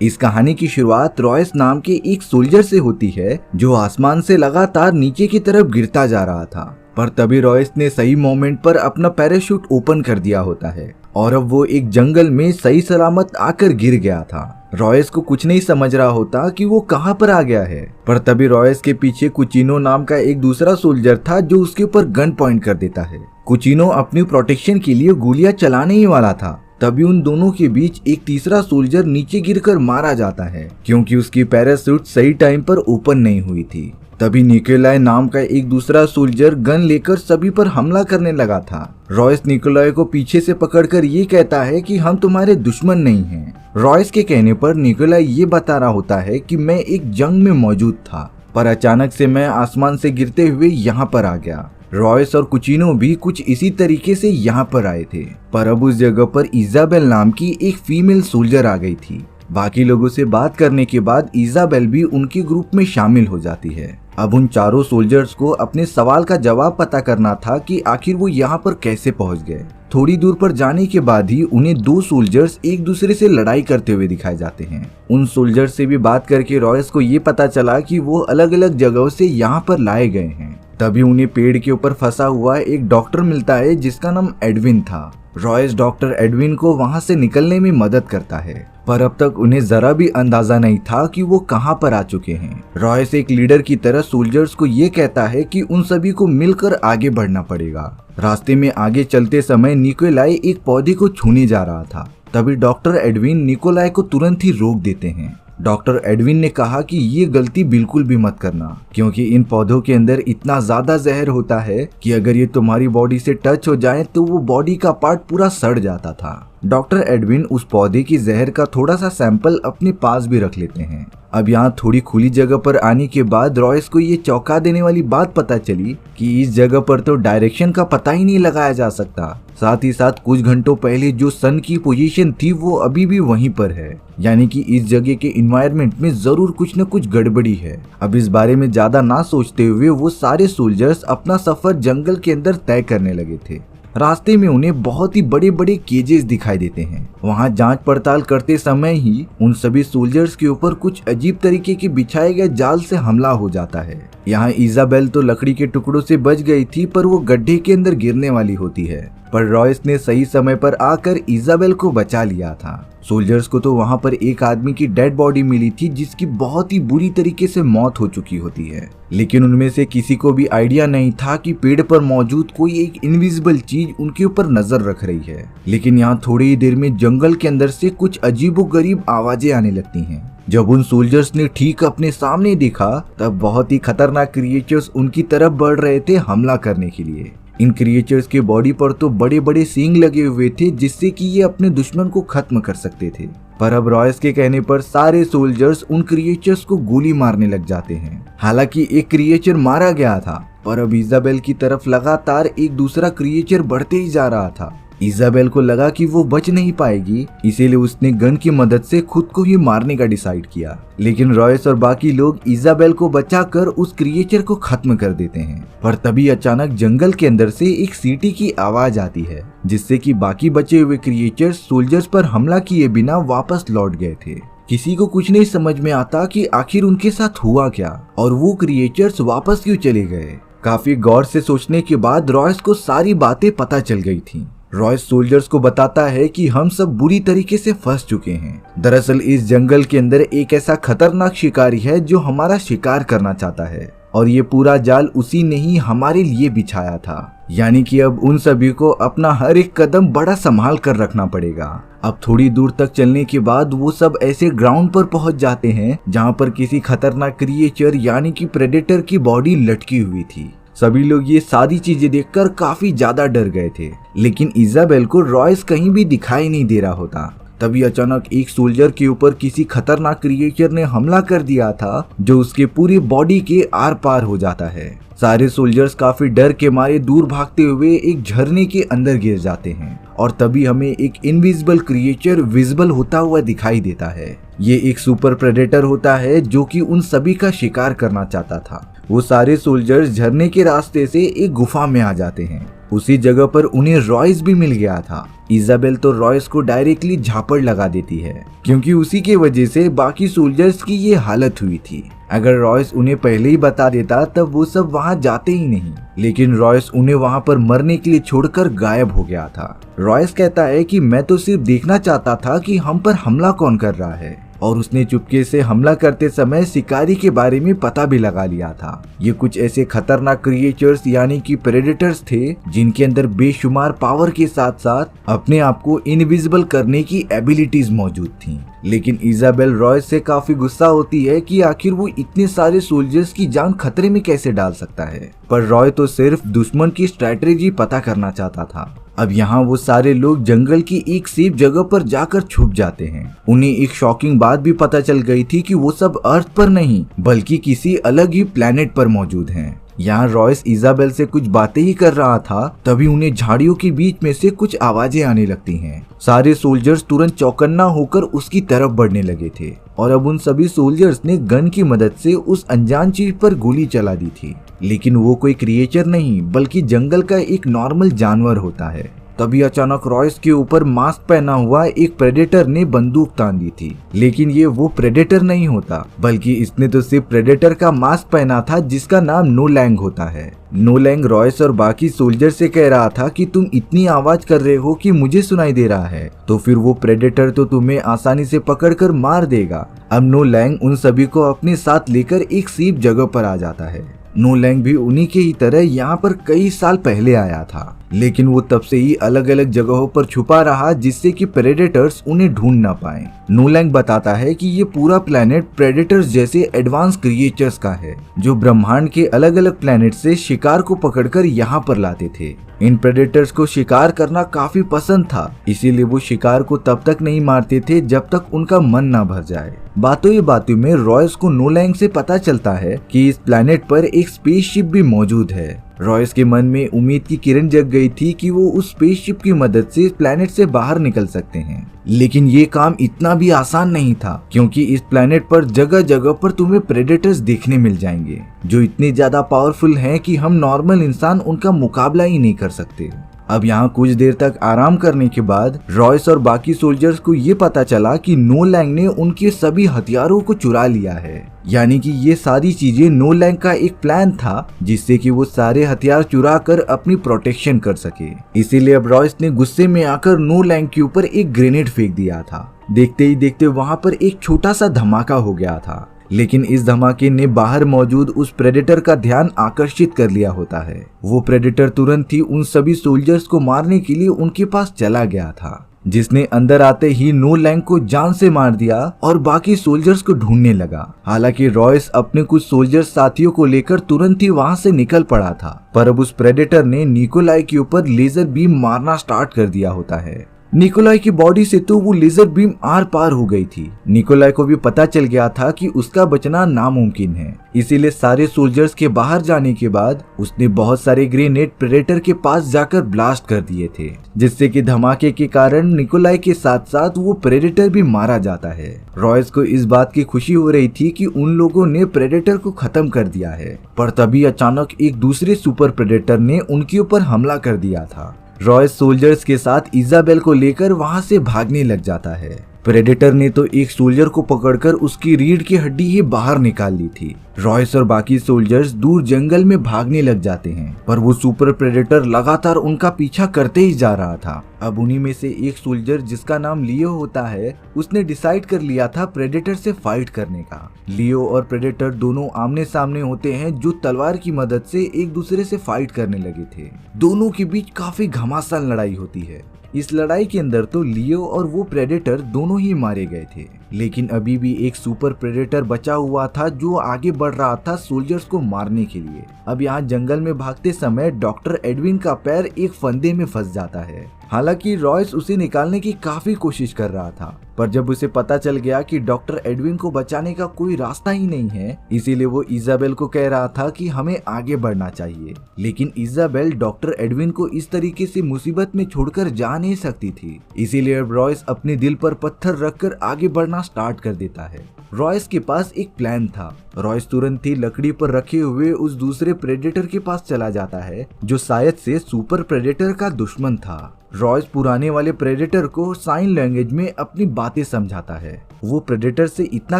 इस कहानी की शुरुआत रॉयस नाम के एक सोल्जर से होती है जो आसमान से लगातार नीचे की तरफ गिरता जा रहा था, पर तभी रॉयस ने सही मोमेंट पर अपना पैराशूट ओपन कर दिया होता है और अब वो एक जंगल में सही सलामत आकर गिर गया था। रॉयस को कुछ नहीं समझ रहा होता कि वो कहां पर आ गया है, पर तभी रॉयस के पीछे कुचिनो नाम का एक दूसरा सोल्जर था जो उसके ऊपर गन पॉइंट कर देता है। कुचिनो अपनी प्रोटेक्शन के लिए गोलियां चलाने ही वाला था, तभी उन दोनों के बीच एक तीसरा सोल्जर नीचे गिरकर मारा जाता है क्योंकि उसकी पैराशूट सही टाइम पर ओपन नहीं हुई थी। तभी निकोलाई नाम का एक दूसरा सोल्जर गन लेकर सभी पर हमला करने लगा था। रॉयस निकोलाई को पीछे से पकड़कर ये कहता है कि हम तुम्हारे दुश्मन नहीं हैं। रॉयस के कहने पर निकोलाई ये बता रहा होता है कि मैं एक जंग में मौजूद था, पर अचानक से मैं आसमान से गिरते हुए यहाँ पर आ गया। रॉयस और कुचिनो भी कुछ इसी तरीके से यहाँ पर आए थे, पर अब उस जगह पर इजाबेल नाम की एक फीमेल सोल्जर आ गई थी। बाकी लोगों से बात करने के बाद इजाबेल भी उनके ग्रुप में शामिल हो जाती है। अब उन चारों सोल्जर्स को अपने सवाल का जवाब पता करना था कि आखिर वो यहाँ पर कैसे पहुँच गए। थोड़ी दूर पर जाने के बाद ही उन्हें दो सोल्जर्स एक दूसरे से लड़ाई करते हुए दिखाए जाते हैं। उन सोल्जर्स से भी बात करके रॉयस को ये पता चला कि वो अलग अलग जगहों से यहाँ पर लाए गए हैं। तभी उन्हें पेड़ के ऊपर फंसा हुआ एक डॉक्टर मिलता है जिसका नाम एडविन था। रॉयस डॉक्टर एडविन को वहां से निकलने में मदद करता है, पर अब तक उन्हें जरा भी अंदाजा नहीं था कि वो कहां पर आ चुके हैं। रॉयस एक लीडर की तरह सोल्जर्स को ये कहता है कि उन सभी को मिलकर आगे बढ़ना पड़ेगा। रास्ते में आगे चलते समय निकोलाई एक पौधे को छूने जा रहा था, तभी डॉक्टर एडविन निकोलाई को तुरंत ही रोक देते हैं। डॉक्टर एडविन ने कहा कि ये गलती बिल्कुल भी मत करना क्योंकि इन पौधों के अंदर इतना ज्यादा जहर होता है कि अगर ये तुम्हारी बॉडी से टच हो जाए तो वो बॉडी का पार्ट पूरा सड़ जाता था। डॉक्टर एडविन उस पौधे की जहर का थोड़ा सा सैंपल अपने पास भी रख लेते हैं। अब यहाँ थोड़ी खुली जगह पर आने के बाद रॉयस को ये चौंका देने वाली बात पता चली कि इस जगह पर तो डायरेक्शन का पता ही नहीं लगाया जा सकता। साथ ही साथ कुछ घंटों पहले जो सन की पोजीशन थी वो अभी भी वहीं पर है, यानी कि इस जगह के इन्वायरमेंट में जरूर कुछ न कुछ गड़बड़ी है। अब इस बारे में ज्यादा ना सोचते हुए वो सारे सोल्जर्स अपना सफर जंगल के अंदर तय करने लगे थे। रास्ते में उन्हें बहुत ही बड़े बड़े केजेस दिखाई देते हैं। वहां जांच पड़ताल करते समय ही उन सभी सोल्जर्स के ऊपर कुछ अजीब तरीके के बिछाए गए जाल से हमला हो जाता है। यहाँ इजाबेल तो लकड़ी के टुकड़ों से बच गई थी, पर वो गड्ढे के अंदर गिरने वाली होती है, पर रॉयस ने सही समय पर आकर इजाबेल को बचा लिया था। सोल्जर्स को तो वहां पर एक आदमी की डेड बॉडी मिली थी जिसकी बहुत ही बुरी तरीके से मौत हो चुकी होती है, लेकिन उनमें से किसी को भी आइडिया नहीं था कि पेड़ पर मौजूद कोई एक इनविजिबल चीज उनके ऊपर नजर रख रही है। लेकिन यहाँ थोड़ी ही देर में जंगल के अंदर से कुछ अजीबोगरीब आवाजें आने लगती हैं। जब उन सोल्जर्स ने ठीक अपने सामने देखा तब बहुत ही खतरनाक क्रिएचर्स उनकी तरफ बढ़ रहे थे हमला करने के लिए। इन क्रिएचर्स के बॉडी पर तो बड़े बड़े सींग लगे हुए थे जिससे कि ये अपने दुश्मन को खत्म कर सकते थे, पर अब रॉयस के कहने पर सारे सोल्जर्स उन क्रिएचर्स को गोली मारने लग जाते हैं। हालांकि एक क्रिएचर मारा गया था, पर अब इजाबेल की तरफ लगातार एक दूसरा क्रिएचर बढ़ते ही जा रहा था। इजाबेल को लगा कि वो बच नहीं पाएगी, इसीलिए उसने गन की मदद से खुद को ही मारने का डिसाइड किया। लेकिन रॉयस और बाकी लोग इजाबेल को बचाकर उस क्रिएचर को खत्म कर देते हैं। पर तभी अचानक जंगल के अंदर से एक सीटी की आवाज आती है जिससे कि बाकी बचे हुए क्रिएचर्स सोल्जर्स पर हमला किए बिना वापस लौट गए थे। किसी को कुछ नहीं समझ में आता कि आखिर उनके साथ हुआ क्या और वो क्रिएचर्स वापस क्यों चले गए। काफी गौर से सोचने के बाद रॉयस को सारी बातें पता चल गई थी। रॉयस सोल्जर्स को बताता है कि हम सब बुरी तरीके से फंस चुके हैं। दरअसल इस जंगल के अंदर एक ऐसा खतरनाक शिकारी है जो हमारा शिकार करना चाहता है और ये पूरा जाल उसी ने ही हमारे लिए बिछाया था, यानी कि अब उन सभी को अपना हर एक कदम बड़ा संभाल कर रखना पड़ेगा। अब थोड़ी दूर तक चलने के बाद वो सब ऐसे ग्राउंड पर पहुंच जाते हैं जहां पर किसी खतरनाक क्रिएचर यानी कि प्रेडेटर की बॉडी लटकी हुई थी। सभी लोग ये सारी चीजें देखकर काफी ज्यादा डर गए थे, लेकिन इजाबेल को रॉयस कहीं भी दिखाई नहीं दे रहा होता। तभी अचानक एक सोल्जर के ऊपर किसी खतरनाक क्रिएचर ने हमला कर दिया था जो उसके पूरी बॉडी के आर पार हो जाता है। सारे सोल्जर्स काफी डर के मारे दूर भागते हुए एक झरने के अंदर गिर जाते हैं और तभी हमें एक इनविजिबल क्रिएचर विजिबल होता हुआ दिखाई देता है। ये एक सुपर प्रेडेटर होता है जो कि उन सभी का शिकार करना चाहता था, वो सारे सोल्जर्स झरने के रास्ते से एक गुफा में आ जाते हैं। उसी जगह पर उन्हें रॉयस भी मिल गया था। इजाबेल तो रॉयस को डायरेक्टली झापड़ लगा देती है, क्योंकि उसी के वजह से बाकी सोल्जर्स की ये हालत हुई थी। अगर रॉयस उन्हें पहले ही बता देता तब वो सब वहां जाते ही नहीं, लेकिन रॉयस उन्हें वहां पर मरने के लिए छोड़कर गायब हो गया था। रॉयस कहता है कि मैं तो सिर्फ देखना चाहता था कि हम पर हमला कौन कर रहा है, और उसने चुपके से हमला करते समय शिकारी के बारे में पता भी लगा लिया था। ये कुछ ऐसे खतरनाक क्रिएचर्स यानी कि प्रेडेटर्स थे जिनके अंदर बेशुमार पावर के साथ साथ अपने आप को इनविजिबल करने की एबिलिटीज मौजूद थी। लेकिन इजाबेल रॉयस से काफी गुस्सा होती है कि आखिर वो इतने सारे सोल्जर्स की जान खतरे में कैसे डाल सकता है, पर रॉय तो सिर्फ दुश्मन की स्ट्रेटेजी पता करना चाहता था। अब यहाँ वो सारे लोग जंगल की एक सेफ जगह पर जाकर छुप जाते हैं। उन्हें एक शॉकिंग बात भी पता चल गई थी कि वो सब अर्थ पर नहीं बल्कि किसी अलग ही प्लेनेट पर मौजूद हैं। यहाँ रॉयस इजाबेल से कुछ बातें ही कर रहा था, तभी उन्हें झाड़ियों के बीच में से कुछ आवाजें आने लगती हैं। सारे सोल्जर्स तुरंत चौकन्ना होकर उसकी तरफ बढ़ने लगे थे, और अब उन सभी सोल्जर्स ने गन की मदद से उस अनजान चीज पर गोली चला दी थी। लेकिन वो कोई क्रिएचर नहीं बल्कि जंगल का एक नॉर्मल जानवर होता है। तभी अचानक रॉयस के ऊपर मास्क पहना हुआ एक प्रेडेटर ने बंदूक तान दी थी, लेकिन ये वो प्रेडेटर नहीं होता बल्कि इसने तो सिर्फ प्रेडेटर का मास्क पहना था जिसका नाम नो लैंग होता है। नो लैंग रॉयस और बाकी सोल्जर से कह रहा था कि तुम इतनी आवाज कर रहे हो कि मुझे सुनाई दे रहा है, तो फिर वो प्रेडेटर तो तुम्हें आसानी से पकड़कर मार देगा। अब नो लैंग उन सभी को अपने साथ लेकर एक सेफ जगह पर आ जाता है। नो लैंग भी उन्हीं के ही तरह यहाँ पर कई साल पहले आया था, लेकिन वो तब से ही अलग अलग जगहों पर छुपा रहा जिससे कि प्रेडेटर्स उन्हें ढूंढ ना पाए। नो लैंग बताता है कि ये पूरा प्लेनेट प्रेडेटर्स जैसे एडवांस क्रिएचर्स का है जो ब्रह्मांड के अलग अलग प्लेनेट से शिकार को पकड़कर यहाँ पर लाते थे। इन प्रेडेटर्स को शिकार करना काफी पसंद था, इसीलिए वो शिकार को तब तक नहीं मारते थे जब तक उनका मन ना भर जाए। बातों ही बातों में रॉयस को नो लैंग से पता चलता है कि इस प्लेनेट पर एक स्पेसशिप भी मौजूद है। रॉयस के मन में उम्मीद की किरण जग गई थी कि वो उस स्पेसशिप की मदद से इस प्लेनेट से बाहर निकल सकते हैं, लेकिन ये काम इतना भी आसान नहीं था, क्योंकि इस प्लेनेट पर जगह जगह पर तुम्हें प्रेडेटर्स देखने मिल जाएंगे जो इतने ज्यादा पावरफुल हैं कि हम नॉर्मल इंसान उनका मुकाबला ही नहीं कर सकते। अब यहाँ कुछ देर तक आराम करने के बाद रॉयस और बाकी सोल्जर्स को ये पता चला कि नो लैंग ने उनके सभी हथियारों को चुरा लिया है, यानी कि ये सारी चीजें नो लैंग का एक प्लान था जिससे कि वो सारे हथियार चुरा कर अपनी प्रोटेक्शन कर सके। इसीलिए अब रॉयस ने गुस्से में आकर नो लैंग के ऊपर एक ग्रेनेड फेंक दिया था। देखते ही देखते वहां पर एक छोटा सा धमाका हो गया था, लेकिन इस धमाके ने बाहर मौजूद उस प्रेडेटर का ध्यान आकर्षित कर लिया होता है। वो प्रेडेटर तुरंत ही उन सभी सोल्जर्स को मारने के लिए उनके पास चला गया था, जिसने अंदर आते ही नो लैंग को जान से मार दिया और बाकी सोल्जर्स को ढूंढने लगा। हालांकि रॉयस अपने कुछ सोल्जर साथियों को लेकर तुरंत ही वहां से निकल पड़ा था, पर अब उस प्रेडेटर ने निकोलाई के ऊपर लेजर बीम मारना स्टार्ट कर दिया होता है। निकोलाई की बॉडी से तो वो लेजर बीम आर पार हो गई थी। निकोलाई को भी पता चल गया था कि उसका बचना नामुमकिन है, इसीलिए सारे सोल्जर्स के बाहर जाने के बाद उसने बहुत सारे ग्रेनेड प्रेडेटर के पास जाकर ब्लास्ट कर दिए थे, जिससे कि धमाके के कारण निकोलाई के साथ साथ वो प्रेडेटर भी मारा जाता है। रॉयस को इस बात की खुशी हो रही थी कि उन लोगों ने प्रेडेटर को खत्म कर दिया है, पर तभी अचानक एक दूसरे सुपर प्रेडेटर ने उनके ऊपर हमला कर दिया था। रॉयस सोल्जर्स के साथ इजाबेल को लेकर वहां से भागने लग जाता है। प्रेडेटर ने तो एक सोल्जर को पकड़कर उसकी रीढ़ की हड्डी ही बाहर निकाल ली थी। रॉयस और बाकी सोल्जर्स दूर जंगल में भागने लग जाते हैं, पर वो सुपर प्रेडेटर लगातार उनका पीछा करते ही जा रहा था। अब उन्हीं में से एक सोल्जर जिसका नाम लियो होता है, उसने डिसाइड कर लिया था प्रेडेटर से फाइट करने का। लियो और प्रेडेटर दोनों आमने सामने होते हैं, जो तलवार की मदद से एक दूसरे से फाइट करने लगे थे। दोनों के बीच काफी घमासान लड़ाई होती है। इस लड़ाई के अंदर तो लियो और वो प्रेडेटर दोनों ही मारे गए थे, लेकिन अभी भी एक सुपर प्रेडेटर बचा हुआ था जो आगे बढ़ रहा था सोल्जर्स को मारने के लिए। अब यहाँ जंगल में भागते समय डॉक्टर एडविन का पैर एक फंदे में फंस जाता है। हालांकि रॉयस उसे निकालने की काफी कोशिश कर रहा था, पर जब उसे पता चल गया कि डॉक्टर एडविन को बचाने का कोई रास्ता ही नहीं है, इसीलिए वो इजाबेल को कह रहा था कि हमें आगे बढ़ना चाहिए। लेकिन इजाबेल डॉक्टर एडविन को इस तरीके से मुसीबत में छोड़कर जा नहीं सकती थी, इसीलिए रॉयस अपने दिल पर पत्थर रखकर आगे बढ़ना स्टार्ट कर देता है। रॉयस के पास एक प्लान था। रॉयस तुरंत ही लकड़ी पर रखे हुए उस दूसरे प्रेडेटर के पास चला जाता है जो शायद से सुपर प्रेडेटर का दुश्मन था। रॉयस पुराने वाले प्रेडेटर को साइन लैंग्वेज में अपनी बातें समझाता है। वो प्रेडेटर से इतना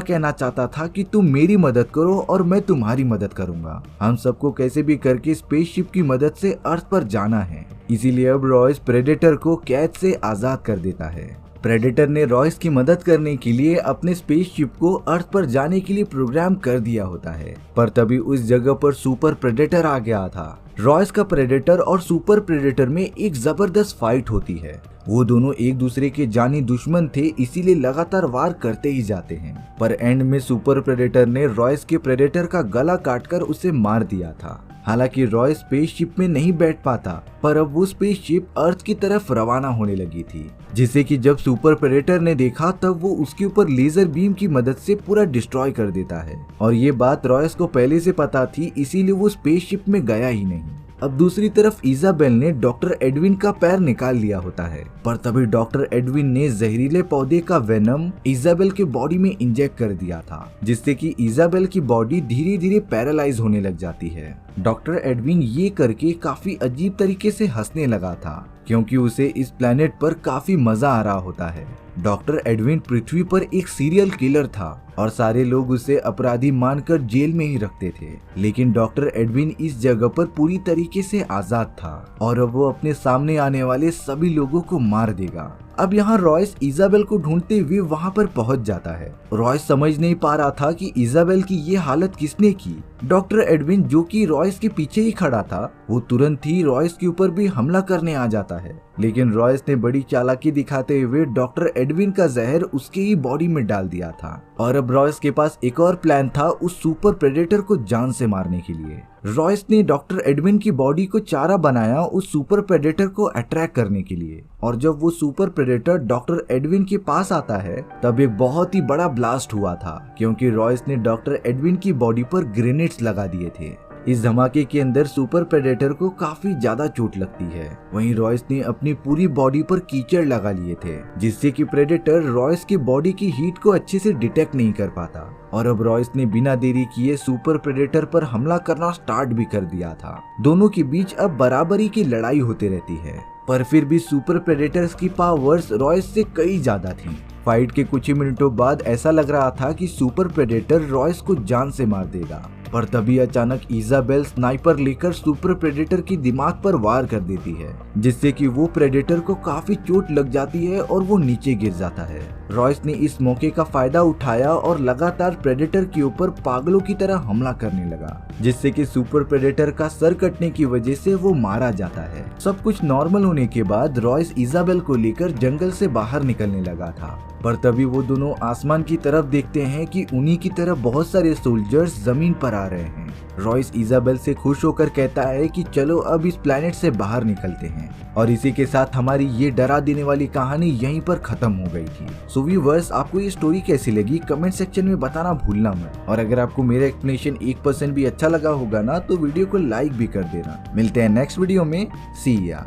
कहना चाहता था कि तुम मेरी मदद करो और मैं तुम्हारी मदद करूंगा। हम सबको कैसे भी करके स्पेसशिप की मदद से अर्थ पर जाना है। इसीलिए अब रॉयस प्रेडेटर को कैद से आजाद कर देता है। प्रेडेटर ने रॉयस की मदद करने के लिए अपने स्पेसशिप को अर्थ पर जाने के लिए प्रोग्राम कर दिया होता है, पर तभी उस जगह पर सुपर प्रेडेटर आ गया था। रॉयस का प्रेडेटर और सुपर प्रेडेटर में एक जबरदस्त फाइट होती है। वो दोनों एक दूसरे के जानी दुश्मन थे, इसीलिए लगातार वार करते ही जाते हैं। पर एंड में सुपर प्रेडेटर ने रॉयस के प्रेडेटर का गला काटकर उसे मार दिया था। हालांकि रॉयस स्पेसशिप में नहीं बैठ पाता, पर अब वो स्पेसशिप अर्थ की तरफ रवाना होने लगी थी, जिसे कि जब सुपर प्रेडेटर ने देखा तब वो उसके ऊपर लेजर बीम की मदद से पूरा डिस्ट्रॉय कर देता है। और ये बात रॉयस को पहले से पता थी, इसीलिए वो स्पेसशिप में गया ही नहीं। अब दूसरी तरफ इजाबेल ने डॉक्टर एडविन का पैर निकाल लिया होता है, पर तभी डॉक्टर एडविन ने जहरीले पौधे का वेनम इजाबेल के बॉडी में इंजेक्ट कर दिया था, जिससे कि इजाबेल की बॉडी धीरे धीरे पैरालाइज होने लग जाती है। डॉक्टर एडविन ये करके काफी अजीब तरीके से हंसने लगा था, क्योंकि उसे इस प्लेनेट पर काफी मजा आ रहा होता है। डॉक्टर एडविन पृथ्वी पर एक सीरियल किलर था और सारे लोग उसे अपराधी मानकर जेल में ही रखते थे, लेकिन डॉक्टर एडविन इस जगह पर पूरी तरीके से आजाद था और अब वो अपने सामने आने वाले सभी लोगों को मार देगा। अब यहाँ रॉयस इजाबेल को ढूंढते हुए वहाँ पर पहुँच जाता है। रॉयस समझ नहीं पा रहा था कि इजाबेल की ये हालत किसने की। डॉक्टर एडविन जो कि रॉयस के पीछे ही खड़ा था, वो तुरंत ही रॉयस के ऊपर भी हमला करने आ जाता है, लेकिन रॉयस ने बड़ी चालाकी दिखाते हुए डॉक्टर एडविन का जहर उसके ही बॉडी में डाल दिया था। और अब रॉयस के पास एक और प्लान था उस सुपर प्रेडेटर को जान से मारने के लिए। रॉयस ने डॉक्टर एडविन की बॉडी को चारा बनाया उस सुपर प्रेडेटर को अट्रैक्ट करने के लिए, और जब वो सुपर प्रेडेटर डॉक्टर एडविन के पास आता है तब एक बहुत ही बड़ा ब्लास्ट हुआ था, क्योंकि रॉयस ने डॉक्टर एडविन की बॉडी पर ग्रेनेड्स लगा दिए थे। इस धमाके के अंदर सुपर प्रेडेटर को काफी ज्यादा चोट लगती है। वहीं रॉयस ने अपनी पूरी बॉडी पर कीचड़ लगा लिए थे, जिससे कि प्रेडेटर रॉयस की बॉडी की हीट को अच्छे से डिटेक्ट नहीं कर पाता। और अब रॉयस ने बिना देरी किए सुपर प्रेडेटर पर हमला करना स्टार्ट भी कर दिया था। दोनों के बीच अब बराबरी की लड़ाई होती रहती है, पर फिर भी सुपर प्रेडेटर्स की पावर्स रॉयस से कई ज्यादा थी। फाइट के कुछ ही मिनटों बाद ऐसा लग रहा था कि सुपर प्रेडेटर रॉयस को जान से मार देगा, पर तभी अचानक इजाबेल स्नाइपर लेकर सुपर प्रेडेटर की दिमाग पर वार कर देती है, जिससे कि वो प्रेडेटर को काफी चोट लग जाती है और वो नीचे गिर जाता है। रॉयस ने इस मौके का फायदा उठाया और लगातार प्रेडेटर के ऊपर पागलों की तरह हमला करने लगा, जिससे कि सुपर प्रेडेटर का सर कटने की वजह से वो मारा जाता है। सब कुछ नॉर्मल होने के बाद रॉयस इजाबेल को लेकर जंगल से बाहर निकलने लगा था, पर तभी वो दोनों आसमान की तरफ देखते हैं कि उन्हीं की तरफ बहुत सारे सोल्जर्स जमीन पर आ रहे हैं। रॉयस इजाबेल से खुश होकर कहता है कि चलो अब इस प्लेनेट से बाहर निकलते हैं, और इसी के साथ हमारी ये डरा देने वाली कहानी यहीं पर खत्म हो गई थी। सो व्यूअर्स, आपको ये स्टोरी कैसी लगी कमेंट सेक्शन में बताना भूलना मत, और अगर आपको मेरा एक्सप्लेनेशन 1% भी अच्छा लगा होगा ना तो वीडियो को लाइक भी कर देना। मिलते हैं नेक्स्ट वीडियो में, सी या।